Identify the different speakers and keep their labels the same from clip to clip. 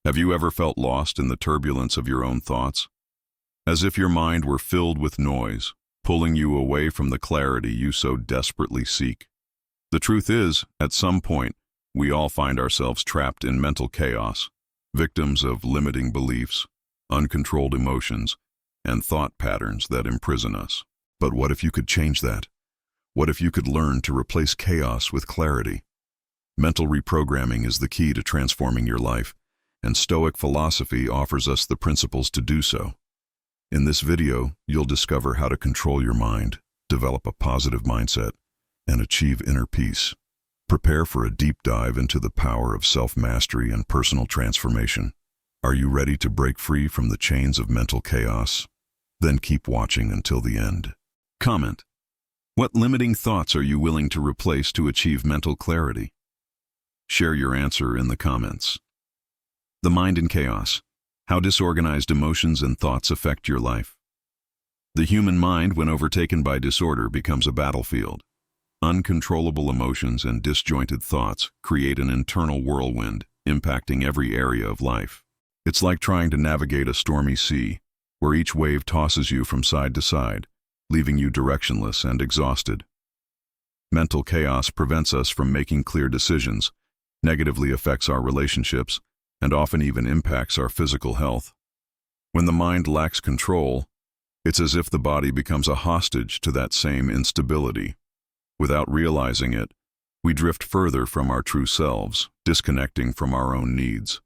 Speaker 1: Have you ever felt lost in the turbulence of your own thoughts? As if your mind were filled with noise, pulling you away from the clarity you so desperately seek. The truth is, at some point, we all find ourselves trapped in mental chaos, victims of limiting beliefs, uncontrolled emotions, and thought patterns that imprison us. But what if you could change that? What if you could learn to replace chaos with clarity? Mental reprogramming is the key to transforming your life, and Stoic philosophy offers us the principles to do so. In this video, you'll discover how to control your mind, develop a positive mindset, and achieve inner peace. Prepare for a deep dive into the power of self-mastery and personal transformation. Are you ready to break free from the chains of mental chaos? Then keep watching until the end. Comment: what limiting thoughts are you willing to replace to achieve mental clarity? Share your answer in the comments. The mind in chaos. How disorganized emotions and thoughts affect your life. The human mind, when overtaken by disorder, becomes a battlefield. Uncontrollable emotions and disjointed thoughts create an internal whirlwind, impacting every area of life. It's like trying to navigate a stormy sea, where each wave tosses you from side to side, leaving you directionless and exhausted. Mental chaos prevents us from making clear decisions, negatively affects our relationships, and often even impacts our physical health. When the mind lacks control, it's as if the body becomes a hostage to that same instability. Without realizing it, we drift further from our true selves, disconnecting from our own needs.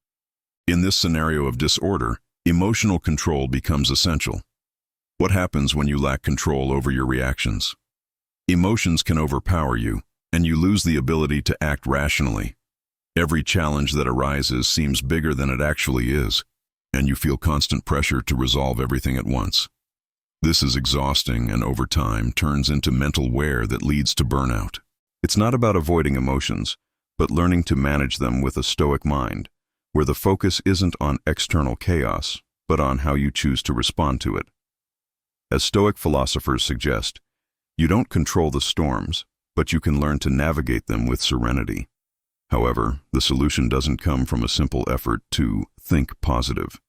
Speaker 1: In this scenario of disorder, emotional control becomes essential. What happens when you lack control over your reactions? Emotions can overpower you, and you lose the ability to act rationally. Every challenge that arises seems bigger than it actually is, and you feel constant pressure to resolve everything at once. This is exhausting and over time turns into mental wear that leads to burnout. It's not about avoiding emotions, but learning to manage them with a Stoic mind, where the focus isn't on external chaos, but on how you choose to respond to it. As Stoic philosophers suggest, you don't control the storms, but you can learn to navigate them with serenity. However, the solution doesn't come from a simple effort to think positive.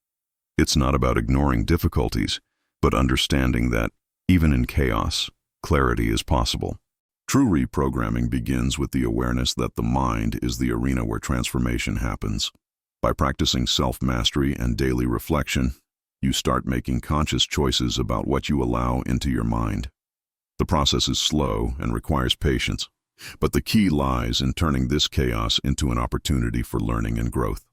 Speaker 1: It's not about ignoring difficulties, but understanding that, even in chaos, clarity is possible. True reprogramming begins with the awareness that the mind is the arena where transformation happens. By practicing self-mastery and daily reflection, you start making conscious choices about what you allow into your mind. The process is slow and requires patience, but the key lies in turning this chaos into an opportunity for learning and growth.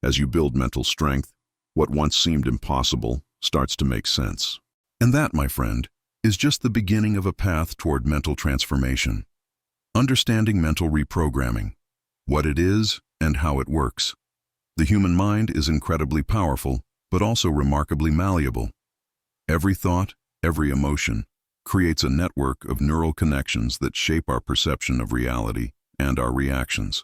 Speaker 1: As you build mental strength, what once seemed impossible starts to make sense. And that, my friend, is just the beginning of a path toward mental transformation. Understanding mental reprogramming, what it is and how it works. The human mind is incredibly powerful, but also remarkably malleable. Every thought, every emotion, creates a network of neural connections that shape our perception of reality and our reactions.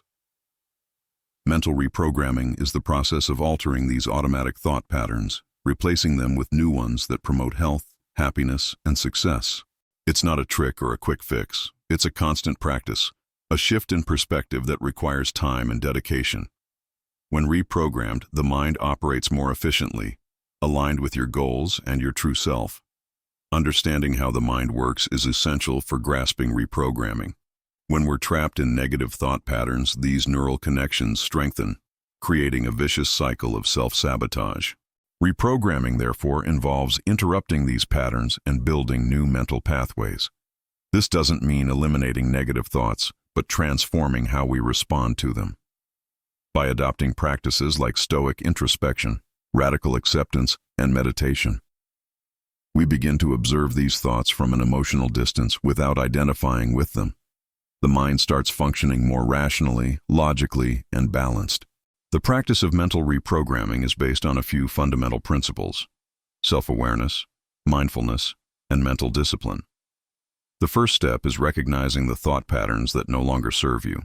Speaker 1: Mental reprogramming is the process of altering these automatic thought patterns, replacing them with new ones that promote health, happiness, and success. It's not a trick or a quick fix. It's a constant practice, a shift in perspective that requires time and dedication. When reprogrammed, the mind operates more efficiently, aligned with your goals and your true self. Understanding how the mind works is essential for grasping reprogramming. When we're trapped in negative thought patterns, these neural connections strengthen, creating a vicious cycle of self-sabotage. Reprogramming, therefore, involves interrupting these patterns and building new mental pathways. This doesn't mean eliminating negative thoughts, but transforming how we respond to them. By adopting practices like Stoic introspection, radical acceptance, and meditation, we begin to observe these thoughts from an emotional distance without identifying with them. The mind starts functioning more rationally, logically, and balanced. The practice of mental reprogramming is based on a few fundamental principles: self-awareness, mindfulness, and mental discipline. The first step is recognizing the thought patterns that no longer serve you.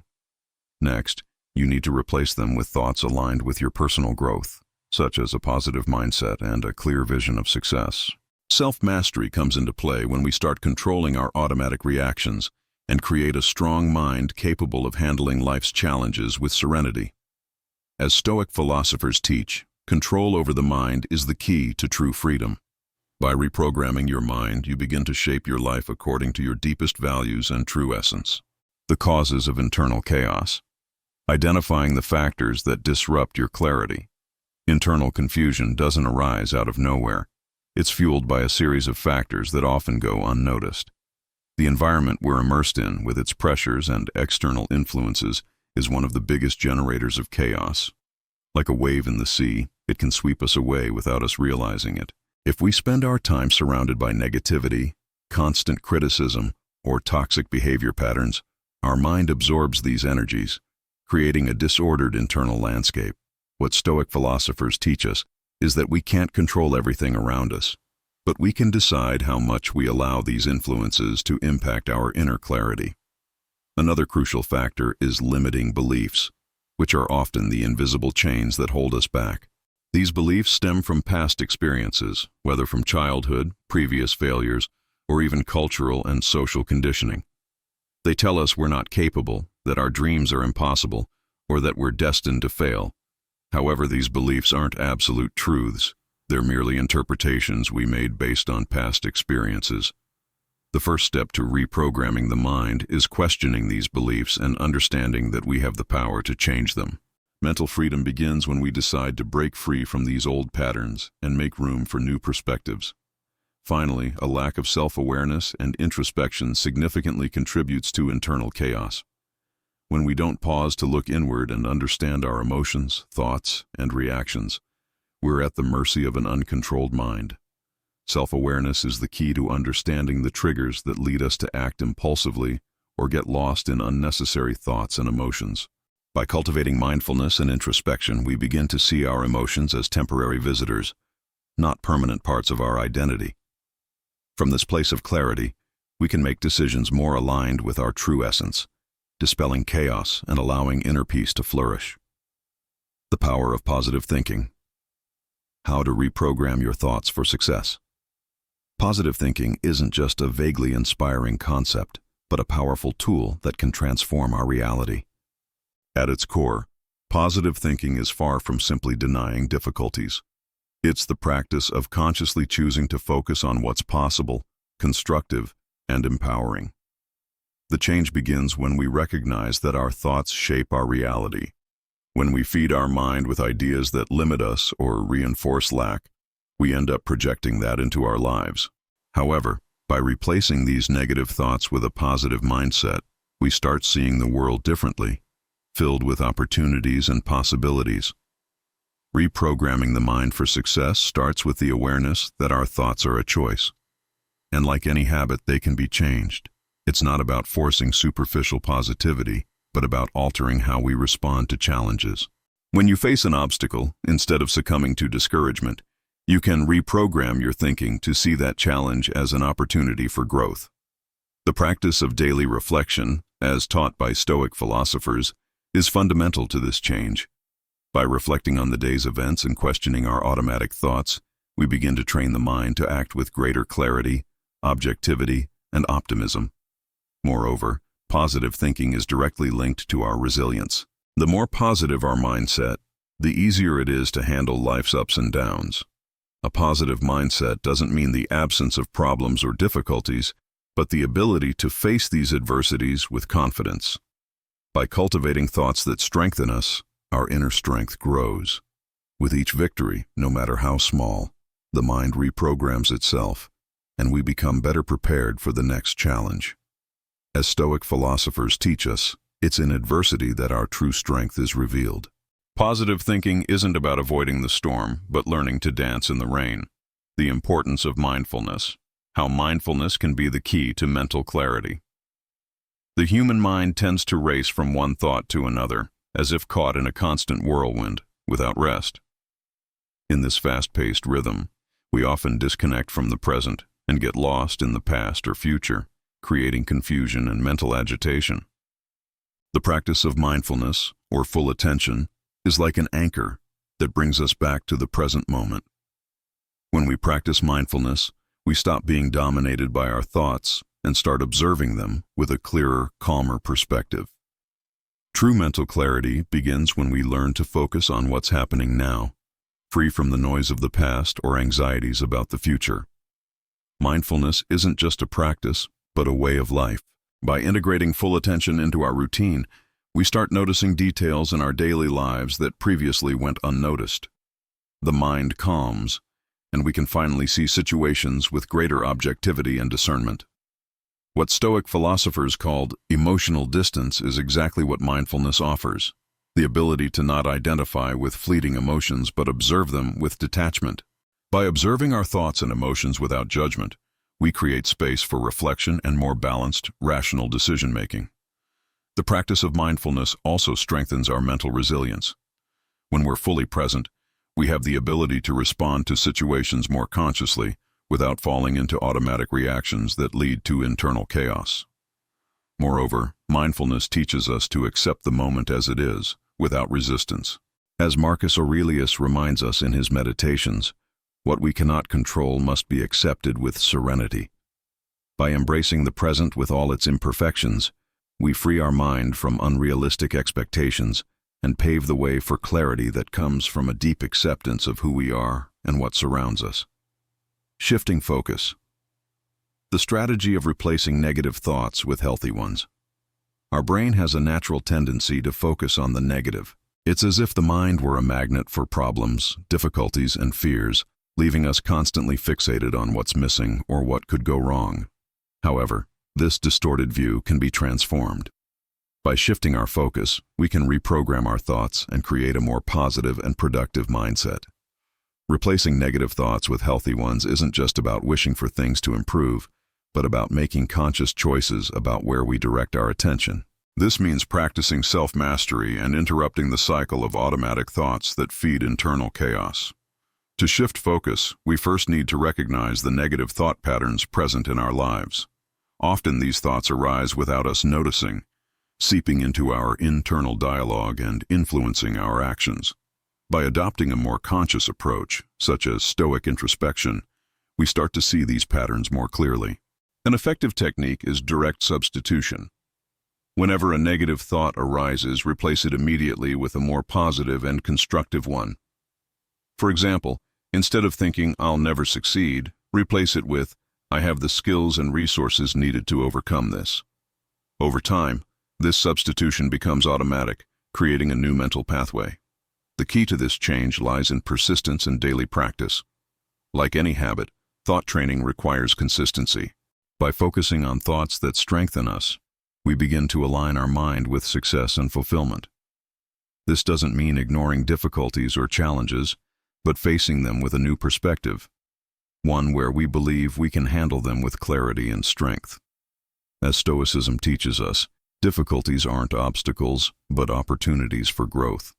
Speaker 1: Next, you need to replace them with thoughts aligned with your personal growth, such as a positive mindset and a clear vision of success. Self-mastery comes into play when we start controlling our automatic reactions and create a strong mind capable of handling life's challenges with serenity. As Stoic philosophers teach, control over the mind is the key to true freedom. By reprogramming your mind, you begin to shape your life according to your deepest values and true essence. The causes of internal chaos. Identifying the factors that disrupt your clarity. Internal confusion doesn't arise out of nowhere. It's fueled by a series of factors that often go unnoticed. The environment we're immersed in, with its pressures and external influences, is one of the biggest generators of chaos. Like a wave in the sea, it can sweep us away without us realizing it. If we spend our time surrounded by negativity, constant criticism, or toxic behavior patterns, our mind absorbs these energies, creating a disordered internal landscape. What Stoic philosophers teach us is that we can't control everything around us, but we can decide how much we allow these influences to impact our inner clarity. Another crucial factor is limiting beliefs, which are often the invisible chains that hold us back. These beliefs stem from past experiences, whether from childhood, previous failures, or even cultural and social conditioning. They tell us we're not capable, that our dreams are impossible, or that we're destined to fail. However, these beliefs aren't absolute truths. They're merely interpretations we made based on past experiences. The first step to reprogramming the mind is questioning these beliefs and understanding that we have the power to change them. Mental freedom begins when we decide to break free from these old patterns and make room for new perspectives. Finally, a lack of self-awareness and introspection significantly contributes to internal chaos. When we don't pause to look inward and understand our emotions, thoughts, and reactions, we're at the mercy of an uncontrolled mind. Self-awareness is the key to understanding the triggers that lead us to act impulsively or get lost in unnecessary thoughts and emotions. By cultivating mindfulness and introspection, we begin to see our emotions as temporary visitors, not permanent parts of our identity. From this place of clarity, we can make decisions more aligned with our true essence, dispelling chaos and allowing inner peace to flourish. The power of positive thinking. How to reprogram your thoughts for success. Positive thinking isn't just a vaguely inspiring concept, but a powerful tool that can transform our reality. At its core, positive thinking is far from simply denying difficulties. It's the practice of consciously choosing to focus on what's possible, constructive, and empowering. The change begins when we recognize that our thoughts shape our reality. When we feed our mind with ideas that limit us or reinforce lack, we end up projecting that into our lives. However, by replacing these negative thoughts with a positive mindset, we start seeing the world differently, filled with opportunities and possibilities. Reprogramming the mind for success starts with the awareness that our thoughts are a choice. And like any habit, they can be changed. It's not about forcing superficial positivity, but about altering how we respond to challenges. When you face an obstacle, instead of succumbing to discouragement, you can reprogram your thinking to see that challenge as an opportunity for growth. The practice of daily reflection, as taught by Stoic philosophers, is fundamental to this change. By reflecting on the day's events and questioning our automatic thoughts, we begin to train the mind to act with greater clarity, objectivity, and optimism. Moreover, positive thinking is directly linked to our resilience. The more positive our mindset, the easier it is to handle life's ups and downs. A positive mindset doesn't mean the absence of problems or difficulties, but the ability to face these adversities with confidence. By cultivating thoughts that strengthen us, our inner strength grows. With each victory, no matter how small, the mind reprograms itself, and we become better prepared for the next challenge. As Stoic philosophers teach us, it's in adversity that our true strength is revealed. Positive thinking isn't about avoiding the storm, but learning to dance in the rain. The importance of mindfulness. How mindfulness can be the key to mental clarity. The human mind tends to race from one thought to another, as if caught in a constant whirlwind, without rest. In this fast-paced rhythm, we often disconnect from the present and get lost in the past or future, creating confusion and mental agitation. The practice of mindfulness, or full attention, is like an anchor that brings us back to the present moment. When we practice mindfulness, we stop being dominated by our thoughts and start observing them with a clearer, calmer perspective. True mental clarity begins when we learn to focus on what's happening now, free from the noise of the past or anxieties about the future. Mindfulness isn't just a practice, but a way of life. By integrating full attention into our routine, we start noticing details in our daily lives that previously went unnoticed. The mind calms, and we can finally see situations with greater objectivity and discernment. What Stoic philosophers called emotional distance is exactly what mindfulness offers, the ability to not identify with fleeting emotions but observe them with detachment. By observing our thoughts and emotions without judgment, we create space for reflection and more balanced, rational decision-making. The practice of mindfulness also strengthens our mental resilience. When we're fully present, we have the ability to respond to situations more consciously, without falling into automatic reactions that lead to internal chaos. Moreover, mindfulness teaches us to accept the moment as it is, without resistance. As Marcus Aurelius reminds us in his Meditations, what we cannot control must be accepted with serenity. By embracing the present with all its imperfections, we free our mind from unrealistic expectations and pave the way for clarity that comes from a deep acceptance of who we are and what surrounds us. Shifting focus. The strategy of replacing negative thoughts with healthy ones. Our brain has a natural tendency to focus on the negative. It's as if the mind were a magnet for problems, difficulties, and fears, leaving us constantly fixated on what's missing or what could go wrong. However, this distorted view can be transformed. By shifting our focus, we can reprogram our thoughts and create a more positive and productive mindset. Replacing negative thoughts with healthy ones isn't just about wishing for things to improve, but about making conscious choices about where we direct our attention. This means practicing self-mastery and interrupting the cycle of automatic thoughts that feed internal chaos. To shift focus, we first need to recognize the negative thought patterns present in our lives. Often these thoughts arise without us noticing, seeping into our internal dialogue and influencing our actions. By adopting a more conscious approach, such as Stoic introspection, we start to see these patterns more clearly. An effective technique is direct substitution. Whenever a negative thought arises, replace it immediately with a more positive and constructive one. For example, instead of thinking, "I'll never succeed," replace it with, "I have the skills and resources needed to overcome this." Over time, this substitution becomes automatic, creating a new mental pathway. The key to this change lies in persistence and daily practice. Like any habit, thought training requires consistency. By focusing on thoughts that strengthen us, we begin to align our mind with success and fulfillment. This doesn't mean ignoring difficulties or challenges, but facing them with a new perspective, one where we believe we can handle them with clarity and strength. As Stoicism teaches us, difficulties aren't obstacles, but opportunities for growth.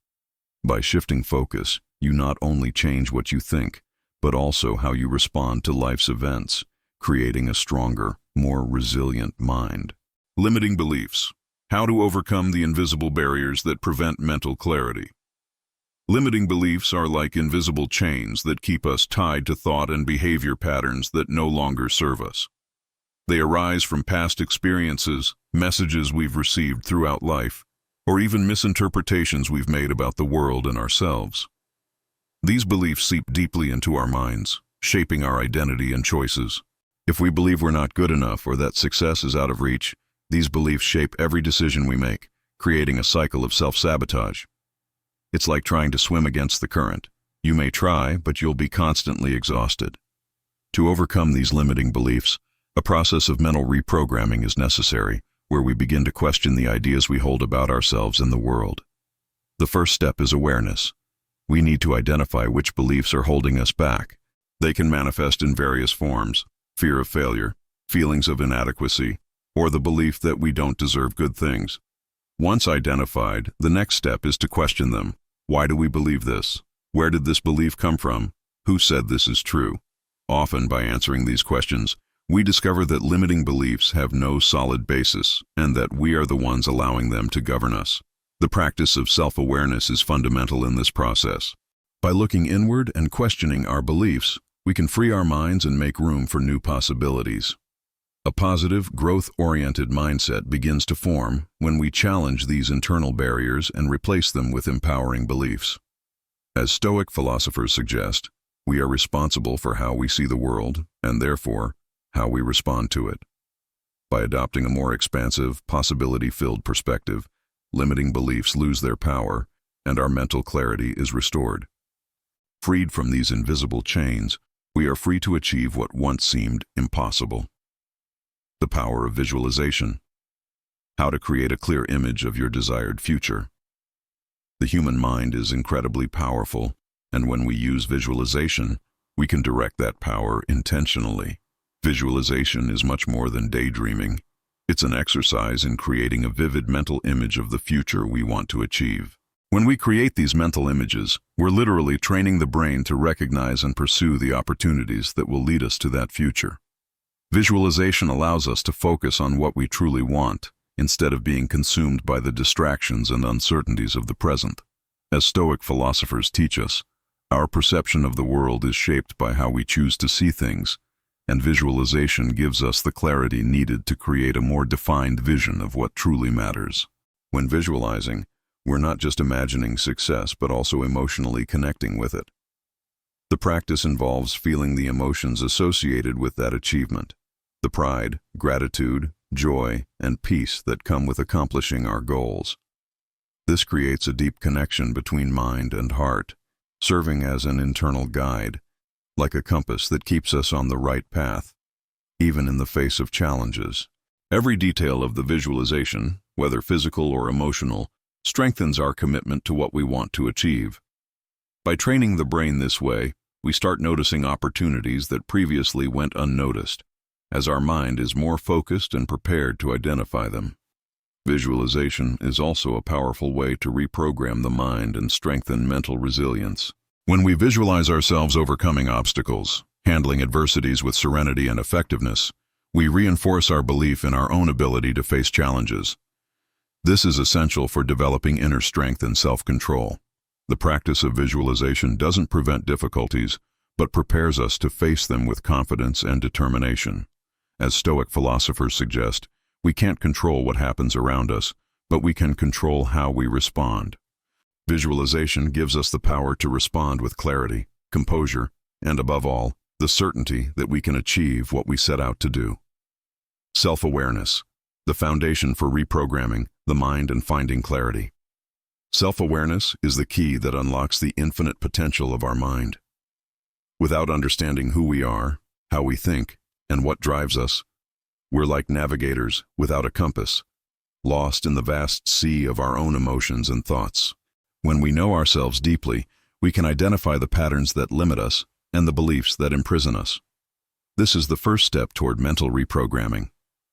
Speaker 1: By shifting focus, you not only change what you think, but also how you respond to life's events, creating a stronger, more resilient mind. Limiting beliefs. How to overcome the invisible barriers that prevent mental clarity. Limiting beliefs are like invisible chains that keep us tied to thought and behavior patterns that no longer serve us. They arise from past experiences, messages we've received throughout life, or even misinterpretations we've made about the world and ourselves. These beliefs seep deeply into our minds, shaping our identity and choices. If we believe we're not good enough or that success is out of reach, these beliefs shape every decision we make, creating a cycle of self-sabotage. It's like trying to swim against the current. You may try, but you'll be constantly exhausted. To overcome these limiting beliefs, a process of mental reprogramming is necessary, where we begin to question the ideas we hold about ourselves and the world. The first step is awareness. We need to identify which beliefs are holding us back. They can manifest in various forms: fear of failure, feelings of inadequacy, or the belief that we don't deserve good things. Once identified, the next step is to question them. Why do we believe this? Where did this belief come from? Who said this is true? Often, by answering these questions, we discover that limiting beliefs have no solid basis and that we are the ones allowing them to govern us. The practice of self-awareness is fundamental in this process. By looking inward and questioning our beliefs, we can free our minds and make room for new possibilities. A positive, growth-oriented mindset begins to form when we challenge these internal barriers and replace them with empowering beliefs. As Stoic philosophers suggest, we are responsible for how we see the world, and therefore, how we respond to it. By adopting a more expansive, possibility-filled perspective, limiting beliefs lose their power, and our mental clarity is restored. Freed from these invisible chains, we are free to achieve what once seemed impossible. The power of visualization. How to create a clear image of your desired future. The human mind is incredibly powerful, and when we use visualization, we can direct that power intentionally. Visualization is much more than daydreaming. It's an exercise in creating a vivid mental image of the future we want to achieve. When we create these mental images, we're literally training the brain to recognize and pursue the opportunities that will lead us to that future. Visualization allows us to focus on what we truly want, instead of being consumed by the distractions and uncertainties of the present. As Stoic philosophers teach us, our perception of the world is shaped by how we choose to see things, and visualization gives us the clarity needed to create a more defined vision of what truly matters. When visualizing, we're not just imagining success, but also emotionally connecting with it. The practice involves feeling the emotions associated with that achievement, the pride, gratitude, joy, and peace that come with accomplishing our goals. This creates a deep connection between mind and heart, serving as an internal guide, like a compass that keeps us on the right path, even in the face of challenges. Every detail of the visualization, whether physical or emotional, strengthens our commitment to what we want to achieve. By training the brain this way, we start noticing opportunities that previously went unnoticed, as our mind is more focused and prepared to identify them. Visualization is also a powerful way to reprogram the mind and strengthen mental resilience. When we visualize ourselves overcoming obstacles, handling adversities with serenity and effectiveness, we reinforce our belief in our own ability to face challenges. This is essential for developing inner strength and self-control. The practice of visualization doesn't prevent difficulties, but prepares us to face them with confidence and determination. As Stoic philosophers suggest, we can't control what happens around us, but we can control how we respond. Visualization gives us the power to respond with clarity, composure, and above all, the certainty that we can achieve what we set out to do. Self-awareness, the foundation for reprogramming the mind and finding clarity. Self-awareness is the key that unlocks the infinite potential of our mind. Without understanding who we are, how we think, and what drives us, we're like navigators without a compass, lost in the vast sea of our own emotions and thoughts. When we know ourselves deeply, we can identify the patterns that limit us and the beliefs that imprison us. This is the first step toward mental reprogramming.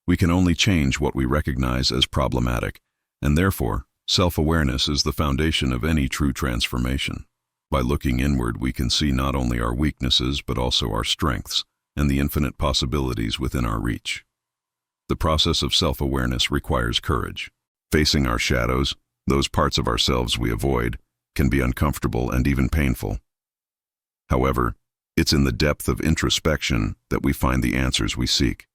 Speaker 1: We can only change what we recognize as problematic, and therefore, self-awareness is the foundation of any true transformation. By looking inward, we can see not only our weaknesses but also our strengths and the infinite possibilities within our reach. The process of self-awareness requires courage. Facing our shadows, those parts of ourselves we avoid, can be uncomfortable and even painful. However, it's in the depth of introspection that we find the answers we seek.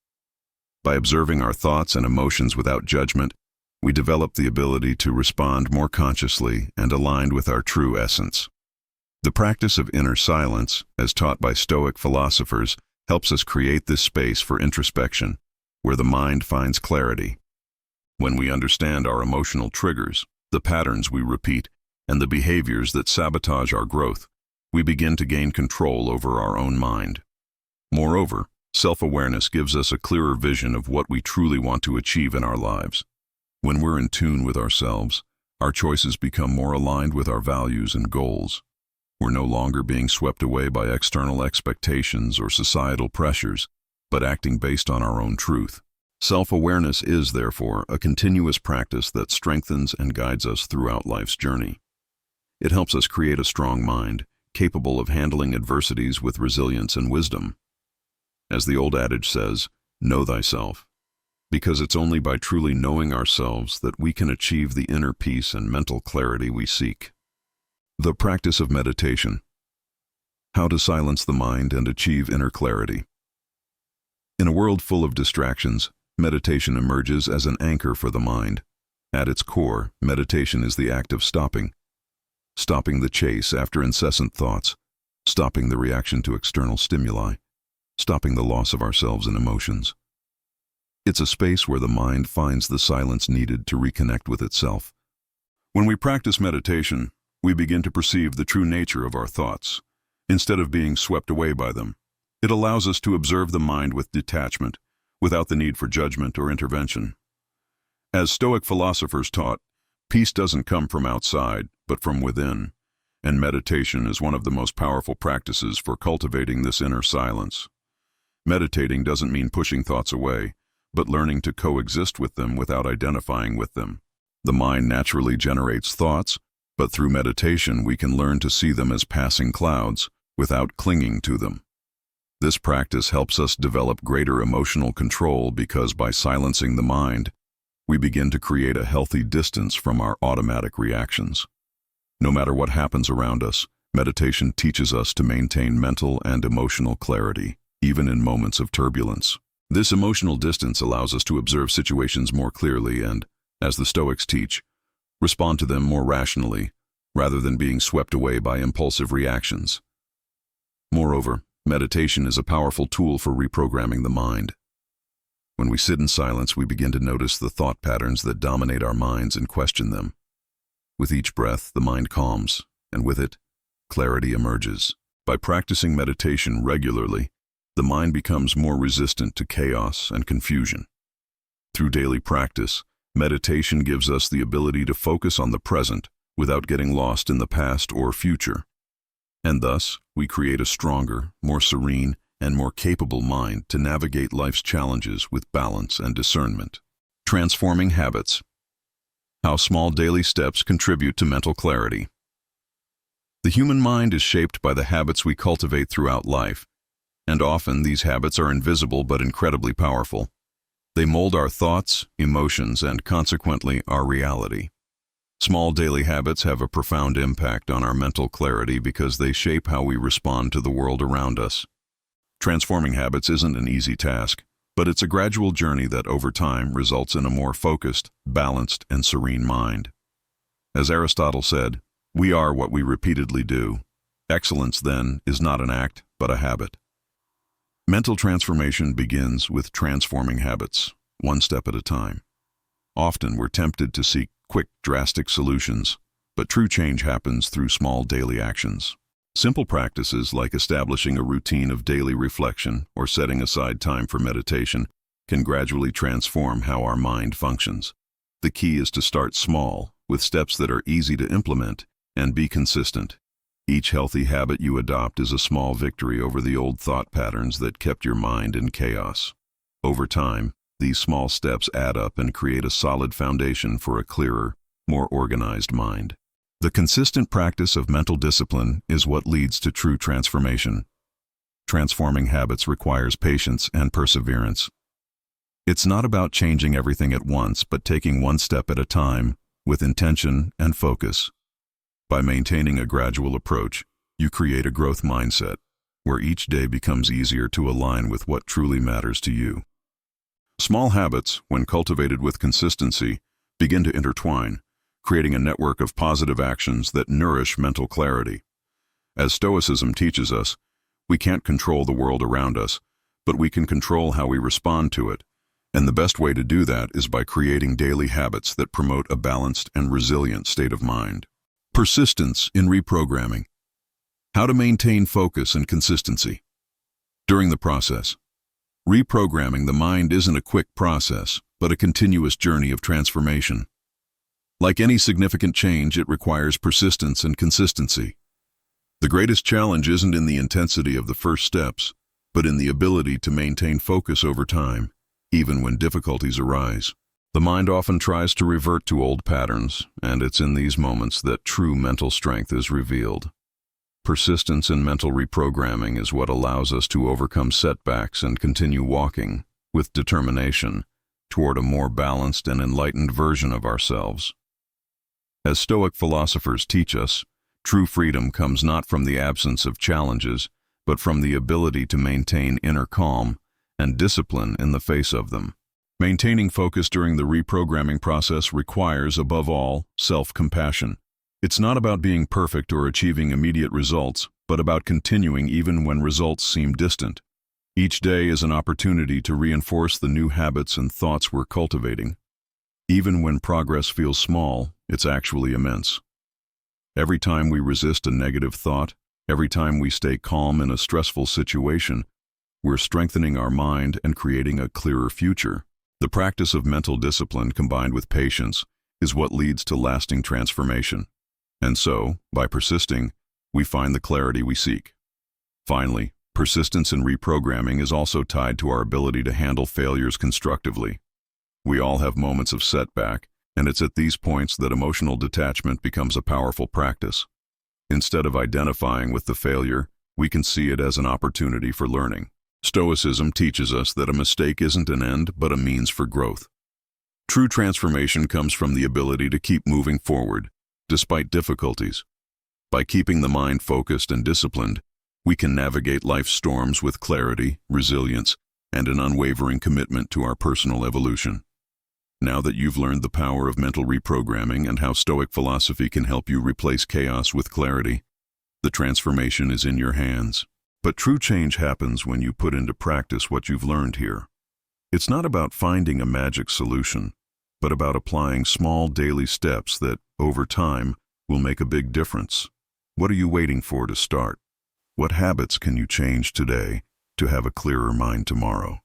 Speaker 1: By observing our thoughts and emotions without judgment, we develop the ability to respond more consciously and aligned with our true essence. The practice of inner silence, as taught by Stoic philosophers, helps us create this space for introspection, where the mind finds clarity. When we understand our emotional triggers, the patterns we repeat, and the behaviors that sabotage our growth, we begin to gain control over our own mind. Moreover, self-awareness gives us a clearer vision of what we truly want to achieve in our lives. When we're in tune with ourselves, our choices become more aligned with our values and goals. We're no longer being swept away by external expectations or societal pressures, but acting based on our own truth. Self-awareness is, therefore, a continuous practice that strengthens and guides us throughout life's journey. It helps us create a strong mind, capable of handling adversities with resilience and wisdom. As the old adage says, know thyself, because it's only by truly knowing ourselves that we can achieve the inner peace and mental clarity we seek. The practice of meditation. How to silence the mind and achieve inner clarity. In a world full of distractions, meditation emerges as an anchor for the mind. At its core, meditation is the act of stopping the chase after incessant thoughts, stopping the reaction to external stimuli, stopping the loss of ourselves in emotions. It's a space where the mind finds the silence needed to reconnect with itself. When we practice meditation, we begin to perceive the true nature of our thoughts, instead of being swept away by them. It allows us to observe the mind with detachment, without the need for judgment or intervention. As Stoic philosophers taught, peace doesn't come from outside, but from within, and meditation is one of the most powerful practices for cultivating this inner silence. Meditating doesn't mean pushing thoughts away, but learning to coexist with them without identifying with them. The mind naturally generates thoughts, but through meditation we can learn to see them as passing clouds without clinging to them. This practice helps us develop greater emotional control because by silencing the mind, we begin to create a healthy distance from our automatic reactions. No matter what happens around us, meditation teaches us to maintain mental and emotional clarity, even in moments of turbulence. This emotional distance allows us to observe situations more clearly and, as the Stoics teach, respond to them more rationally, rather than being swept away by impulsive reactions. Moreover, meditation is a powerful tool for reprogramming the mind. When we sit in silence, we begin to notice the thought patterns that dominate our minds and question them. With each breath, the mind calms, and with it, clarity emerges. By practicing meditation regularly, the mind becomes more resistant to chaos and confusion. Through daily practice, meditation gives us the ability to focus on the present without getting lost in the past or future. And thus, we create a stronger, more serene, and more capable mind to navigate life's challenges with balance and discernment. Transforming habits. How small daily steps contribute to mental clarity. The human mind is shaped by the habits we cultivate throughout life, and often these habits are invisible but incredibly powerful. They mold our thoughts, emotions, and consequently our reality. Small daily habits have a profound impact on our mental clarity because they shape how we respond to the world around us. Transforming habits isn't an easy task, but it's a gradual journey that over time results in a more focused, balanced, and serene mind. As Aristotle said, "We are what we repeatedly do." Excellence, then, is not an act, but a habit. Mental transformation begins with transforming habits, one step at a time. Often we're tempted to seek quick, drastic solutions, but true change happens through small daily actions. Simple practices like establishing a routine of daily reflection or setting aside time for meditation can gradually transform how our mind functions. The key is to start small, with steps that are easy to implement, and be consistent. Each healthy habit you adopt is a small victory over the old thought patterns that kept your mind in chaos. Over time, these small steps add up and create a solid foundation for a clearer, more organized mind. The consistent practice of mental discipline is what leads to true transformation. Transforming habits requires patience and perseverance. It's not about changing everything at once, but taking one step at a time, with intention and focus. By maintaining a gradual approach, you create a growth mindset, where each day becomes easier to align with what truly matters to you. Small habits, when cultivated with consistency, begin to intertwine, creating a network of positive actions that nourish mental clarity. As Stoicism teaches us, we can't control the world around us, but we can control how we respond to it, and the best way to do that is by creating daily habits that promote a balanced and resilient state of mind. Persistence in reprogramming. How to maintain focus and consistency. During the process, reprogramming the mind isn't a quick process, but a continuous journey of transformation. Like any significant change, it requires persistence and consistency. The greatest challenge isn't in the intensity of the first steps, but in the ability to maintain focus over time, even when difficulties arise. The mind often tries to revert to old patterns, and it's in these moments that true mental strength is revealed. Persistence in mental reprogramming is what allows us to overcome setbacks and continue walking, with determination, toward a more balanced and enlightened version of ourselves. As Stoic philosophers teach us, true freedom comes not from the absence of challenges, but from the ability to maintain inner calm and discipline in the face of them. Maintaining focus during the reprogramming process requires, above all, self-compassion. It's not about being perfect or achieving immediate results, but about continuing even when results seem distant. Each day is an opportunity to reinforce the new habits and thoughts we're cultivating. Even when progress feels small, it's actually immense. Every time we resist a negative thought, every time we stay calm in a stressful situation, we're strengthening our mind and creating a clearer future. The practice of mental discipline combined with patience is what leads to lasting transformation. And so, by persisting, we find the clarity we seek. Finally, persistence in reprogramming is also tied to our ability to handle failures constructively. We all have moments of setback, and it's at these points that emotional detachment becomes a powerful practice. Instead of identifying with the failure, we can see it as an opportunity for learning. Stoicism teaches us that a mistake isn't an end, but a means for growth. True transformation comes from the ability to keep moving forward, despite difficulties. By keeping the mind focused and disciplined, we can navigate life's storms with clarity, resilience, and an unwavering commitment to our personal evolution. Now that you've learned the power of mental reprogramming and how Stoic philosophy can help you replace chaos with clarity, the transformation is in your hands. But true change happens when you put into practice what you've learned here. It's not about finding a magic solution, but about applying small daily steps that, over time, will make a big difference. What are you waiting for to start? What habits can you change today to have a clearer mind tomorrow?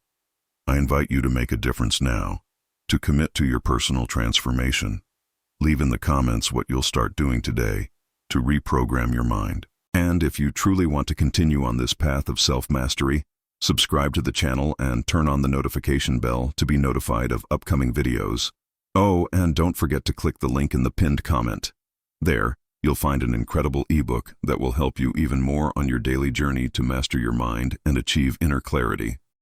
Speaker 1: I invite you to make a difference now, to commit to your personal transformation. Leave in the comments what you'll start doing today to reprogram your mind. And if you truly want to continue on this path of self-mastery, subscribe to the channel and turn on the notification bell to be notified of upcoming videos. Oh, and don't forget to click the link in the pinned comment. There, you'll find an incredible ebook that will help you even more on your daily journey to master your mind and achieve inner clarity.